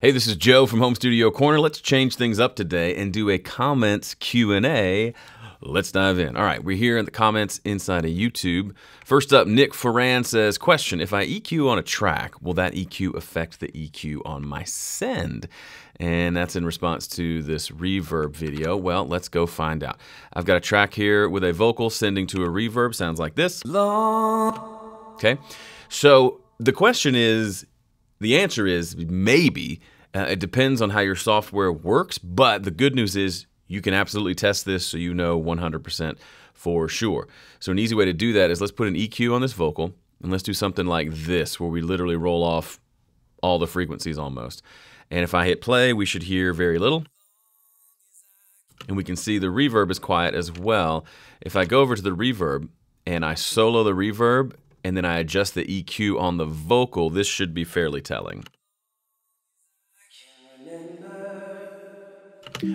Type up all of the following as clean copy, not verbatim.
Hey, this is Joe from Home Studio Corner. Let's change things up today and do a comments Q&A. Let's dive in. All right, we're here in the comments inside of YouTube. First up, Nick Ferran says, question, if I EQ on a track, will that EQ affect the EQ on my send? And that's in response to this reverb video. Well, let's go find out. I've got a track here with a vocal sending to a reverb. Sounds like this. Okay, so the question is, the answer is maybe. It depends on how your software works, but the good news is you can absolutely test this so you know 100% for sure. So an easy way to do that is let's put an EQ on this vocal, and let's do something like this where we literally roll off all the frequencies almost. And if I hit play, we should hear very little. And we can see the reverb is quiet as well. If I go over to the reverb and I solo the reverb, and then I adjust the EQ on the vocal, this should be fairly telling.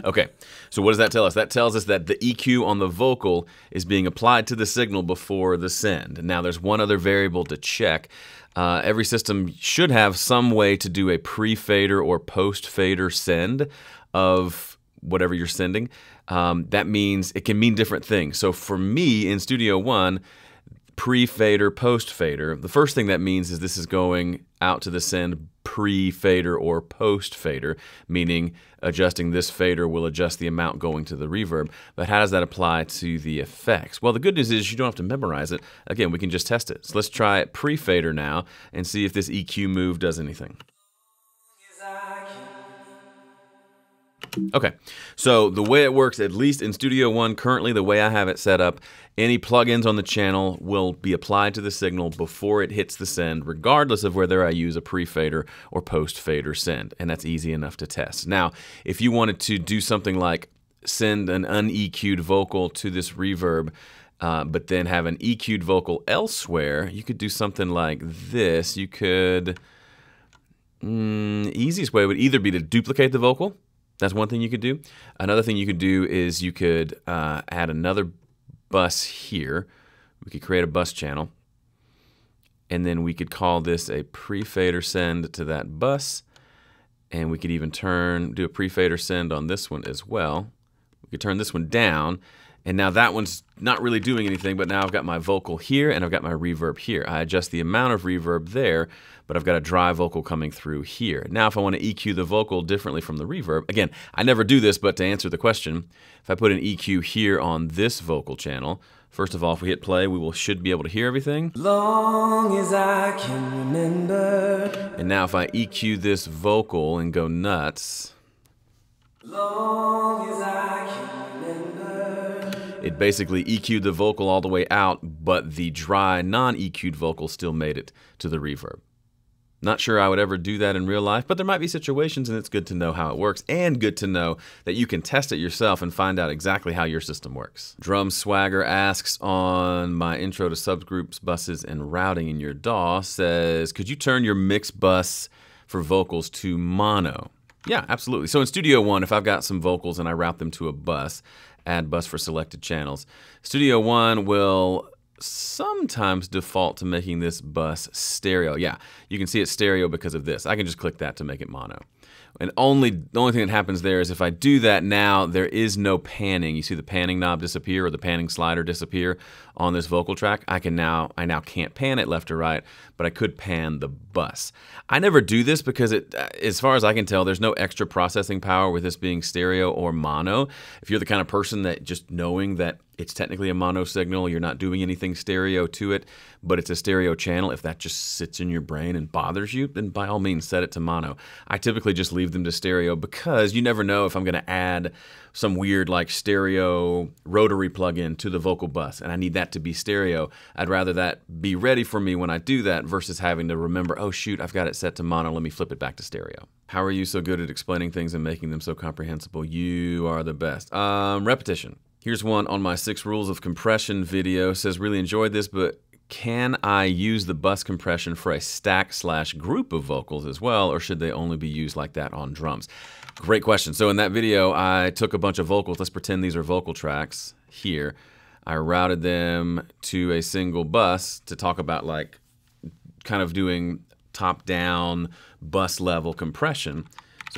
Okay, so what does that tell us? That tells us that the EQ on the vocal is being applied to the signal before the send. Now there's one other variable to check. Every system should have some way to do a pre-fader or post-fader send of whatever you're sending. That means it can mean different things. So for me in Studio One, pre-fader, post-fader, the first thing that means is this is going out to the send pre-fader or post-fader, meaning adjusting this fader will adjust the amount going to the reverb. But how does that apply to the effects? Well, the good news is you don't have to memorize it. Again, we can just test it. So let's try it pre-fader now and see if this EQ move does anything. Okay, so the way it works, at least in Studio One currently, the way I have it set up, any plugins on the channel will be applied to the signal before it hits the send, regardless of whether I use a pre-fader or post-fader send, and that's easy enough to test. Now, if you wanted to do something like send an un-EQ'd vocal to this reverb, but then have an EQ'd vocal elsewhere, you could do something like this. You could, easiest way would either be to duplicate the vocal. That's one thing you could do. Another thing you could do is you could add another bus here. We could create a bus channel. And then we could call this a pre-fader send to that bus. And we could even do a pre-fader send on this one as well. We could turn this one down. And now that one's not really doing anything, but now I've got my vocal here and I've got my reverb here. I adjust the amount of reverb there, but I've got a dry vocal coming through here. Now if I want to EQ the vocal differently from the reverb, again, I never do this, but to answer the question, if I put an EQ here on this vocal channel, first of all, if we hit play, we should be able to hear everything. Long as I can remember. And now if I EQ this vocal and go nuts, long as I can remember. It basically EQ'd the vocal all the way out, but the dry, non-EQ'd vocal still made it to the reverb. Not sure I would ever do that in real life, but there might be situations, and it's good to know how it works, and good to know that you can test it yourself and find out exactly how your system works. Drum Swagger asks on my intro to subgroups, buses, and routing in your DAW, says, could you turn your mix bus for vocals to mono? Yeah, absolutely. So in Studio One, if I've got some vocals and I route them to a bus, add bus for selected channels, Studio One will sometimes default to making this bus stereo. Yeah, you can see it's stereo because of this. I can just click that to make it mono. And the only thing that happens there is if I do that now, there is no panning. You see the panning knob disappear or the panning slider disappear on this vocal track. I now can't pan it left or right, but I could pan the bus. I never do this because as far as I can tell, there's no extra processing power with this being stereo or mono. If you're the kind of person that just knowing that it's technically a mono signal, you're not doing anything stereo to it, but it's a stereo channel, if that just sits in your brain and bothers you, then by all means set it to mono. I typically just leave them to stereo because you never know if I'm gonna add some weird like stereo rotary plugin to the vocal bus and I need that to be stereo. I'd rather that be ready for me when I do that versus having to remember, oh shoot, I've got it set to mono, let me flip it back to stereo. How are you so good at explaining things and making them so comprehensible? You are the best. Repetition. Here's one on my 6 rules of compression video. Says, really enjoyed this, but can I use the bus compression for a stack/group of vocals as well, or should they only be used like that on drums? Great question. So in that video, I took a bunch of vocals. Let's pretend these are vocal tracks here. I routed them to a single bus to talk about like kind of doing top-down bus level compression.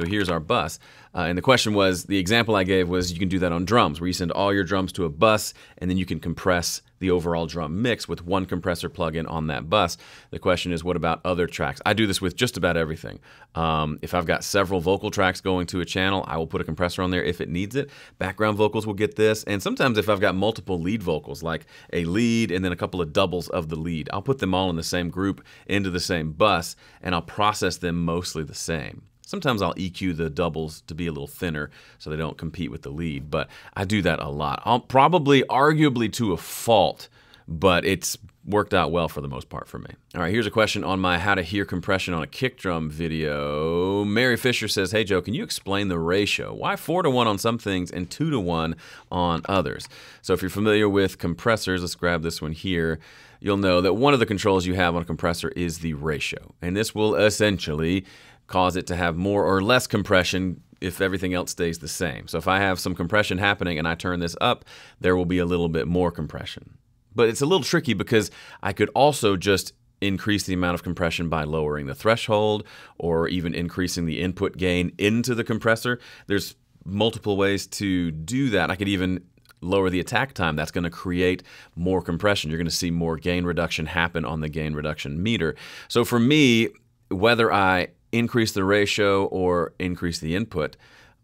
So here's our bus. And the question was, the example I gave was you can do that on drums, where you send all your drums to a bus, and then you can compress the overall drum mix with one compressor plug-in on that bus. The question is, what about other tracks? I do this with just about everything. If I've got several vocal tracks going to a channel, I will put a compressor on there if it needs it. Background vocals will get this. And sometimes if I've got multiple lead vocals, like a lead and then a couple of doubles of the lead, I'll put them all in the same group into the same bus, and I'll process them mostly the same. Sometimes I'll EQ the doubles to be a little thinner so they don't compete with the lead, but I do that a lot. I'll probably, arguably to a fault, but it's worked out well for the most part for me. All right, here's a question on my how to hear compression on a kick drum video. Mary Fisher says, hey Joe, can you explain the ratio? Why 4-to-1 on some things and 2-to-1 on others? So if you're familiar with compressors, let's grab this one here. You'll know that one of the controls you have on a compressor is the ratio, and this will essentially cause it to have more or less compression if everything else stays the same. So if I have some compression happening and I turn this up, there will be a little bit more compression. But it's a little tricky because I could also just increase the amount of compression by lowering the threshold or even increasing the input gain into the compressor. There's multiple ways to do that. I could even lower the attack time. That's going to create more compression. You're going to see more gain reduction happen on the gain reduction meter. So for me, whether I increase the ratio or increase the input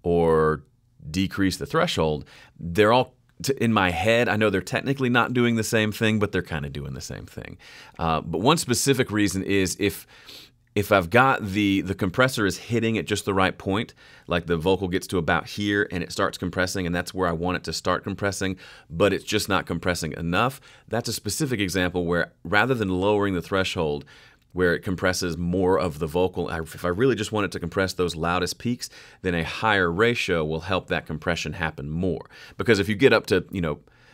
or decrease the threshold, they're all, in my head, I know they're technically not doing the same thing, but they're kind of doing the same thing. But one specific reason is if I've got the compressor is hitting at just the right point, like the vocal gets to about here and it starts compressing, and that's where I want it to start compressing, but it's just not compressing enough, that's a specific example where rather than lowering the threshold, where it compresses more of the vocal, if I really just want it to compress those loudest peaks, then a higher ratio will help that compression happen more. Because if you get up to,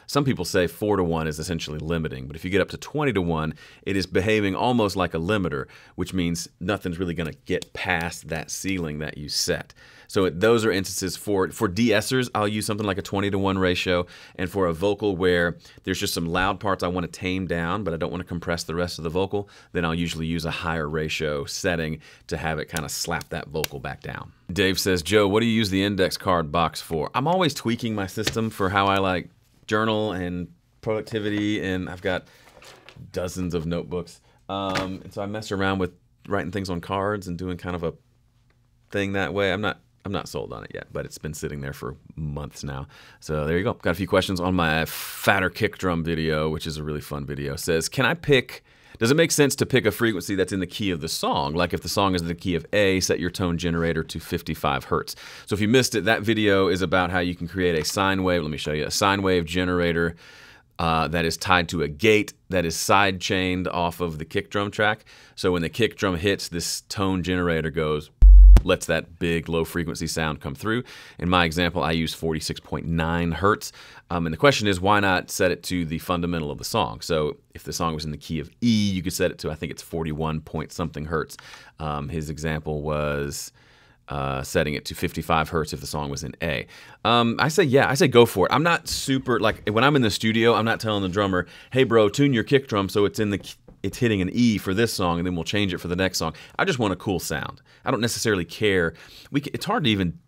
some people say 4-to-1 is essentially limiting, but if you get up to 20-to-1, it is behaving almost like a limiter, which means nothing's really going to get past that ceiling that you set. So those are instances for de-essers, I'll use something like a 20-to-1 ratio, and for a vocal where there's just some loud parts I want to tame down, but I don't want to compress the rest of the vocal, then I'll usually use a higher ratio setting to have it kind of slap that vocal back down. Dave says, Joe, what do you use the index card box for? I'm always tweaking my system for how I like journal and productivity, and I've got dozens of notebooks. And so I mess around with writing things on cards and doing kind of a thing that way. I'm not sold on it yet, but it's been sitting there for months now. So there you go. Got a few questions on my fatter kick drum video, which is a really fun video. It says, does it make sense to pick a frequency that's in the key of the song? Like if the song is in the key of A, set your tone generator to 55 hertz. So if you missed it, that video is about how you can create a sine wave. Let me show you a sine wave generator that is tied to a gate that is side chained off of the kick drum track. So when the kick drum hits, this tone generator lets that big low frequency sound come through. In my example, I use 46.9 hertz. And the question is, why not set it to the fundamental of the song? So if the song was in the key of E, you could set it to, I think it's 41 point something hertz. His example was setting it to 55 hertz if the song was in A. I say go for it. I'm not super, like when I'm in the studio, I'm not telling the drummer, hey bro, tune your kick drum so it's hitting an E for this song, and then we'll change it for the next song. I just want a cool sound. I don't necessarily care. It's hard to even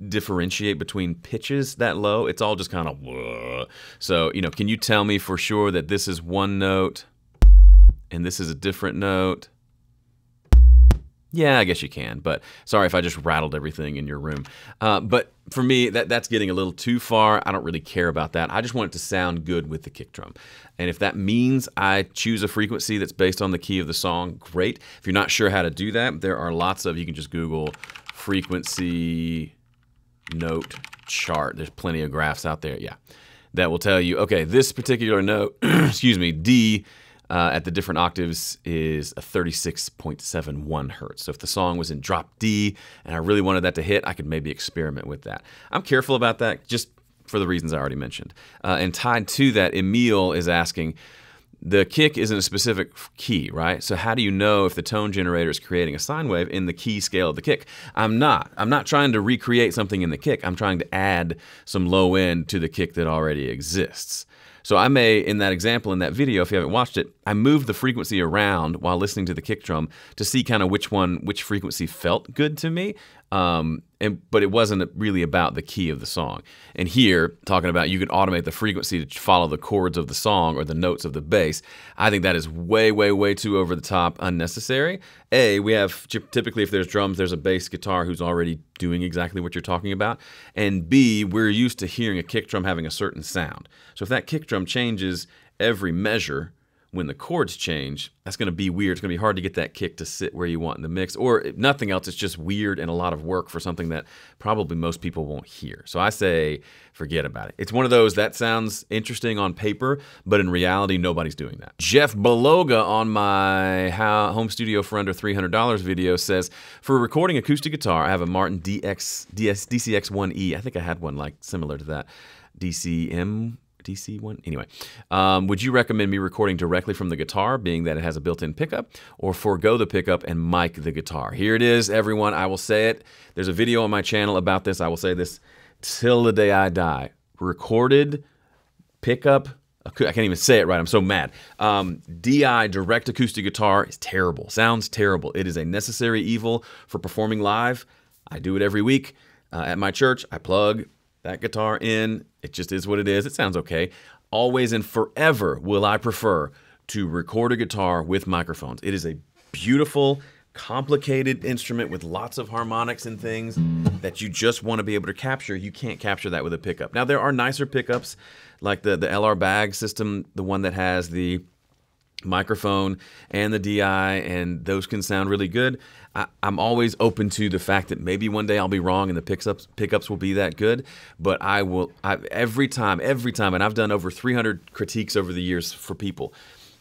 differentiate between pitches that low. It's all just kind of whoa. So, can you tell me for sure that this is one note and this is a different note? Yeah, I guess you can, but sorry if I just rattled everything in your room. But for me, that's getting a little too far. I don't really care about that. I just want it to sound good with the kick drum. And if that means I choose a frequency that's based on the key of the song, great. If you're not sure how to do that, there are you can just Google frequency note chart. There's plenty of graphs out there, yeah, that will tell you, okay, this particular note, excuse me, D, at the different octaves is a 36.71 hertz. So if the song was in drop D and I really wanted that to hit, I could maybe experiment with that. I'm careful about that just for the reasons I already mentioned. And tied to that, Emil is asking, the kick is in a specific key, right? So how do you know if the tone generator is creating a sine wave in the key scale of the kick? I'm not trying to recreate something in the kick. I'm trying to add some low end to the kick that already exists. So I may, in that example, in that video, if you haven't watched it, I moved the frequency around while listening to the kick drum to see kind of which frequency felt good to me. But it wasn't really about the key of the song. And here, talking about you can automate the frequency to follow the chords of the song or the notes of the bass, I think that is way, way, way too over the top, unnecessary. We have, typically if there's drums, there's a bass guitar who's already doing exactly what you're talking about. And B, we're used to hearing a kick drum having a certain sound. So if that kick drum changes every measure, when the chords change, that's going to be weird. It's going to be hard to get that kick to sit where you want in the mix. Or if nothing else, it's just weird and a lot of work for something that probably most people won't hear. So I say, forget about it. It's one of those that sounds interesting on paper, but in reality, nobody's doing that. Jeff Beloga on my home studio for under $300 video says, for recording acoustic guitar, I have a Martin DCX1E. I think I had one like similar to that. DC1? Anyway, would you recommend me recording directly from the guitar, being that it has a built-in pickup, or forego the pickup and mic the guitar? Here it is, everyone. I will say it. There's a video on my channel about this. I will say this till the day I die. Recorded pickup, I can't even say it right. I'm so mad. DI, direct acoustic guitar, is terrible. Sounds terrible. It is a necessary evil for performing live. I do it every week. At my church, I plug that guitar in. It just is what it is. It sounds okay. Always and forever will I prefer to record a guitar with microphones. It is a beautiful, complicated instrument with lots of harmonics and things that you just want to be able to capture. You can't capture that with a pickup. Now, there are nicer pickups like the LR Bag system, the one that has the microphone and the DI, and those can sound really good. I'm always open to the fact that maybe one day I'll be wrong and the pickups will be that good, but every time, and I've done over 300 critiques over the years for people,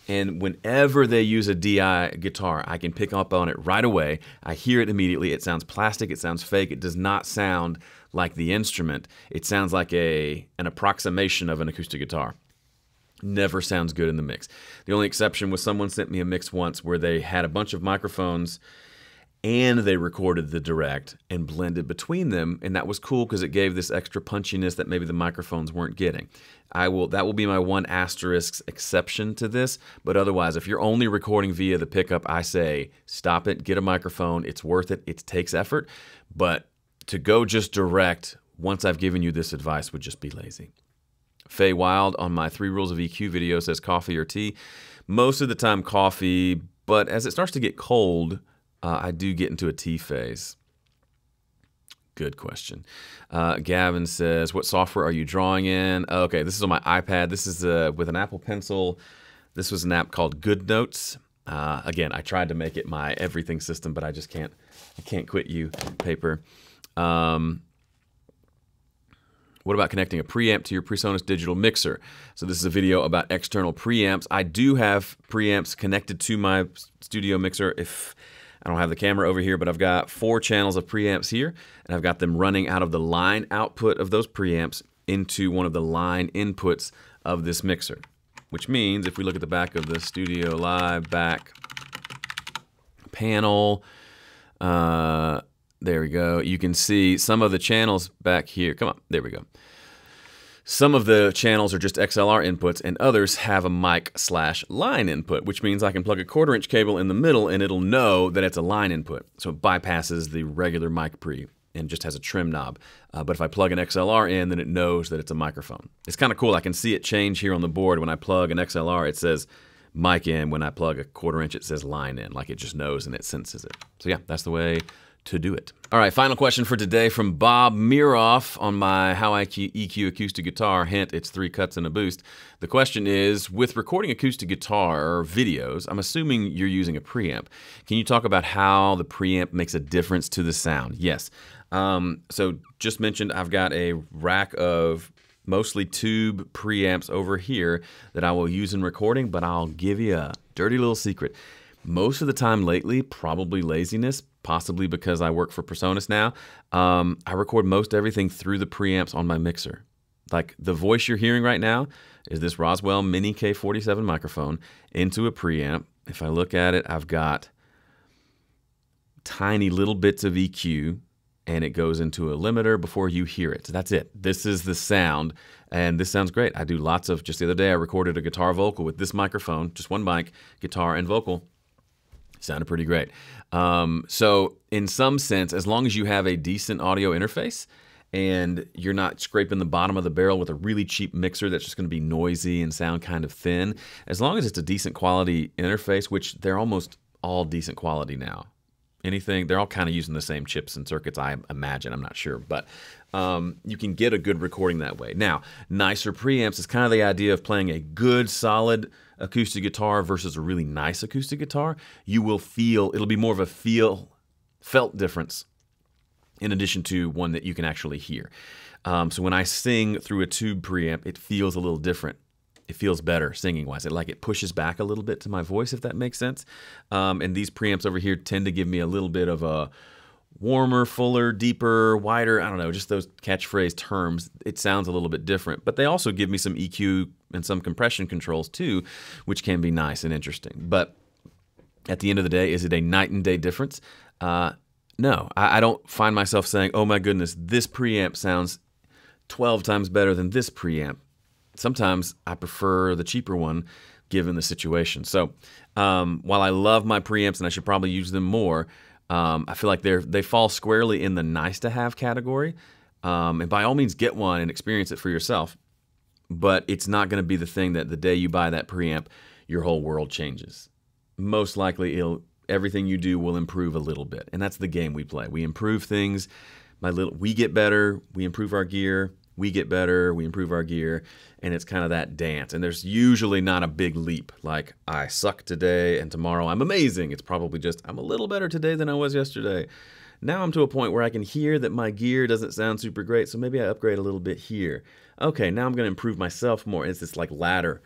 and whenever they use a DI guitar, I can pick up on it right away. I hear it immediately. It sounds plastic. It sounds fake. It does not sound like the instrument. It sounds like an approximation of an acoustic guitar. Never sounds good in the mix. The only exception was someone sent me a mix once where they had a bunch of microphones and they recorded the direct and blended between them, and that was cool because it gave this extra punchiness that maybe the microphones weren't getting. That will be my one asterisk exception to this, but otherwise, if you're only recording via the pickup, I say stop it, get a microphone. It's worth it. It takes effort, but to go just direct once I've given you this advice would just be lazy. Faye Wild on my 3 Rules of EQ video says coffee or tea. Most of the time coffee, but as it starts to get cold, I do get into a tea phase. Good question. Gavin says, what software are you drawing in? Okay, this is on my iPad. This is with an Apple Pencil. This was an app called GoodNotes. Again, I tried to make it my everything system, but I just can't. I can't quit you, paper. What about connecting a preamp to your PreSonus digital mixer? So this is a video about external preamps. I do have preamps connected to my studio mixer. If I don't have the camera over here, but I've got 4 channels of preamps here, and I've got them running out of the line output of those preamps into one of the line inputs of this mixer. Which means if we look at the back of the Studio Live back panel, there we go. You can see some of the channels back here. Come on, there we go. Some of the channels are just XLR inputs, and others have a mic/line input, which means I can plug a 1/4" cable in the middle, and it'll know that it's a line input. So it bypasses the regular mic pre and just has a trim knob. But if I plug an XLR in, then it knows that it's a microphone. It's kind of cool. I can see it change here on the board. When I plug an XLR, it says mic in. When I plug a 1/4", it says line in. Like it just knows and it senses it. So yeah, that's the way to do it. All right, final question for today from Bob Miroff on my How I EQ Acoustic Guitar. Hint, it's 3 cuts and a boost. The question is, with recording acoustic guitar videos, I'm assuming you're using a preamp. Can you talk about how the preamp makes a difference to the sound? Yes. So just mentioned, I've got a rack of mostly tube preamps over here that I will use in recording, but I'll give you a dirty little secret. Most of the time lately, probably laziness, possibly because I work for PreSonus now, I record most everything through the preamps on my mixer. Like the voice you're hearing right now is this Roswell Mini K47 microphone into a preamp. If I look at it, I've got tiny little bits of EQ, and it goes into a limiter before you hear it. So that's it. This is the sound, and this sounds great. I do lots of, just the other day I recorded a guitar vocal with this microphone, just one mic, guitar and vocal. Sounded pretty great. So in some sense, as long as you have a decent audio interface and you're not scraping the bottom of the barrel with a really cheap mixer that's just going to be noisy and sound kind of thin, as long as it's a decent quality interface, which they're almost all decent quality now. They're all kind of using the same chips and circuits, I imagine. I'm not sure, but you can get a good recording that way. Now, nicer preamps is kind of the idea of playing a good, solid acoustic guitar versus a really nice acoustic guitar. It'll be more of a felt difference in addition to one that you can actually hear. So when I sing through a tube preamp, it feels a little different. It feels better singing-wise. It pushes back a little bit to my voice, if that makes sense. And these preamps over here tend to give me a little bit of a warmer, fuller, deeper, wider, I don't know, just those catchphrase terms. It sounds a little bit different. But they also give me some EQ and some compression controls too, which can be nice and interesting. But at the end of the day, is it a night and day difference? No, I don't find myself saying, oh my goodness, this preamp sounds 12 times better than this preamp. Sometimes I prefer the cheaper one given the situation. So while I love my preamps and I should probably use them more, I feel like they fall squarely in the nice to have category. And by all means get one and experience it for yourself. But it's not going to be the thing that the day you buy that preamp, your whole world changes. Most likely everything you do will improve a little bit. And that's the game we play. We improve things. We get better. We improve our gear. We get better, we improve our gear, and it's kind of that dance. And there's usually not a big leap, like I suck today and tomorrow I'm amazing. It's probably just I'm a little better today than I was yesterday. Now I'm to a point where I can hear that my gear doesn't sound super great, so maybe I upgrade a little bit here. Okay, now I'm going to improve myself more. It's this like ladder,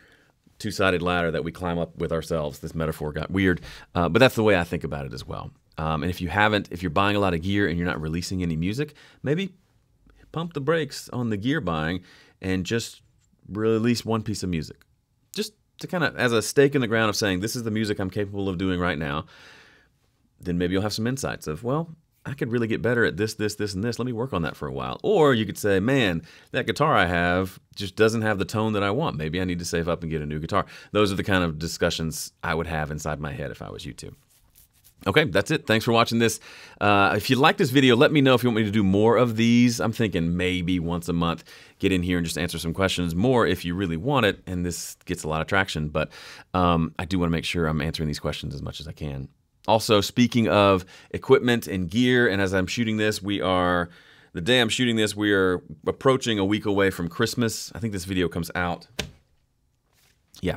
two-sided ladder that we climb up with ourselves. This metaphor got weird, but that's the way I think about it as well. And if you're buying a lot of gear and you're not releasing any music, maybe pump the brakes on the gear buying and just release one piece of music. Just to kind of, as a stake in the ground of saying, this is the music I'm capable of doing right now, then maybe you'll have some insights of, well, I could really get better at this, this, this, and this. Let me work on that for a while. Or you could say, man, that guitar I have just doesn't have the tone that I want. Maybe I need to save up and get a new guitar. Those are the kind of discussions I would have inside my head if I was you too. Okay, that's it. Thanks for watching this. If you like this video, let me know if you want me to do more of these. I'm thinking maybe once a month, get in here and just answer some questions more if you really want it, and this gets a lot of traction. But I do want to make sure I'm answering these questions as much as I can. Also, speaking of equipment and gear, and as I'm shooting this, the day I'm shooting this, we are approaching a week away from Christmas. I think this video comes out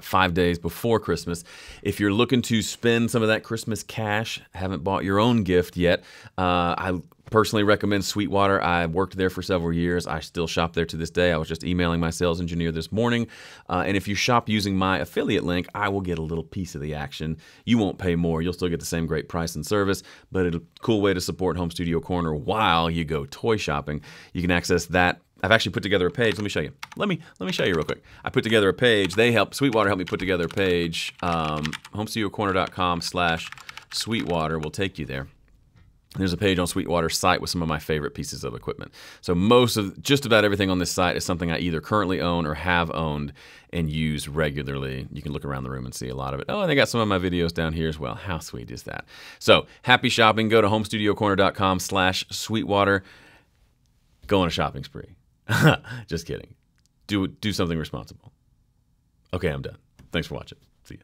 5 days before Christmas. If you're looking to spend some of that Christmas cash, haven't bought your own gift yet, I personally recommend Sweetwater. I worked there for several years. I still shop there to this day. I was just emailing my sales engineer this morning. And if you shop using my affiliate link, I will get a little piece of the action. You won't pay more. You'll still get the same great price and service, but it's a cool way to support Home Studio Corner while you go toy shopping. You can access that. I've actually put together a page. Let me show you. Let me show you real quick. I put together a page. Sweetwater helped me put together a page. HomestudioCorner.com/Sweetwater will take you there. There's a page on Sweetwater's site with some of my favorite pieces of equipment. So just about everything on this site is something I either currently own or have owned and use regularly. You can look around the room and see a lot of it. Oh, and they got some of my videos down here as well. How sweet is that? So happy shopping. Go to HomestudioCorner.com/Sweetwater. Go on a shopping spree. Just kidding. Do something responsible. Okay, I'm done. Thanks for watching. See ya.